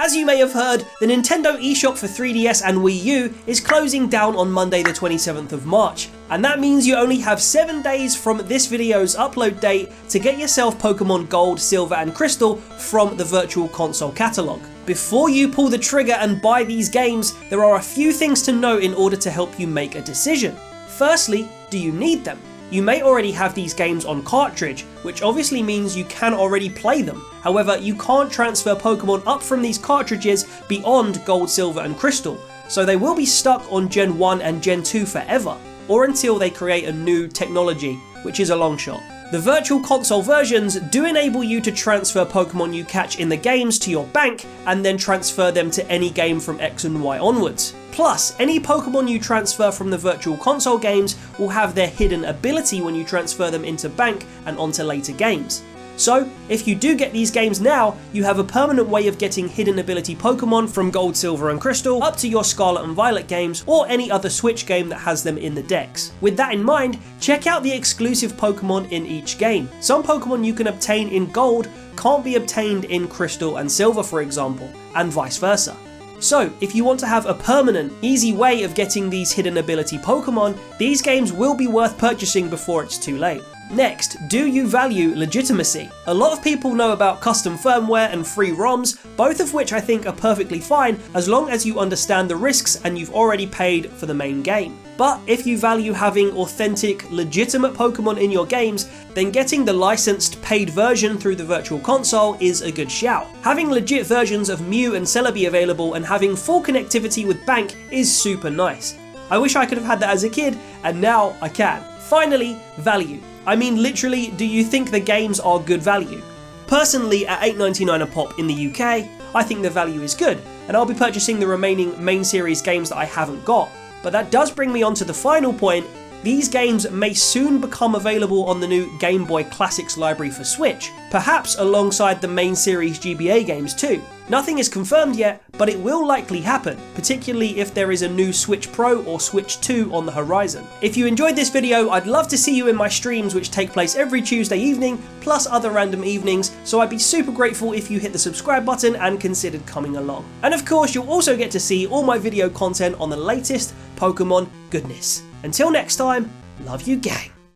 As you may have heard, the Nintendo eShop for 3DS and Wii U is closing down on Monday the 27th of March, and that means you only have 7 days from this video's upload date to get yourself Pokemon Gold, Silver and Crystal from the Virtual Console catalogue. Before you pull the trigger and buy these games, there are a few things to know in order to help you make a decision. Firstly, do you need them? You may already have these games on cartridge, which obviously means you can already play them. However, you can't transfer Pokemon up from these cartridges beyond Gold, Silver and Crystal, so they will be stuck on Gen 1 and Gen 2 forever, or until they create a new technology, which is a long shot. The Virtual Console versions do enable you to transfer Pokemon you catch in the games to your bank and then transfer them to any game from X and Y onwards. Plus, any Pokemon you transfer from the Virtual Console games will have their hidden ability when you transfer them into bank and onto later games. So, if you do get these games now, you have a permanent way of getting hidden ability Pokemon from Gold, Silver and Crystal up to your Scarlet and Violet games or any other Switch game that has them in the decks. With that in mind, check out the exclusive Pokemon in each game. Some Pokemon you can obtain in Gold can't be obtained in Crystal and Silver, for example, and vice versa. So, if you want to have a permanent, easy way of getting these hidden ability Pokemon, these games will be worth purchasing before it's too late. Next, do you value legitimacy? A lot of people know about custom firmware and free ROMs, both of which I think are perfectly fine as long as you understand the risks and you've already paid for the main game. But if you value having authentic, legitimate Pokemon in your games, then getting the licensed paid version through the Virtual Console is a good shout. Having legit versions of Mew and Celebi available and having full connectivity with Bank is super nice. I wish I could have had that as a kid, and now I can. Finally, value. I mean literally, do you think the games are good value? Personally, at $8.99 a pop in the UK, I think the value is good, and I'll be purchasing the remaining main series games that I haven't got. But that does bring me on to the final point. These games may soon become available on the new Game Boy Classics library for Switch, perhaps alongside the main series GBA games too. Nothing is confirmed yet, but it will likely happen, particularly if there is a new Switch Pro or Switch 2 on the horizon. If you enjoyed this video, I'd love to see you in my streams, which take place every Tuesday evening, plus other random evenings, so I'd be super grateful if you hit the subscribe button and considered coming along. And of course, you'll also get to see all my video content on the latest Pokemon goodness. Until next time, love you gang.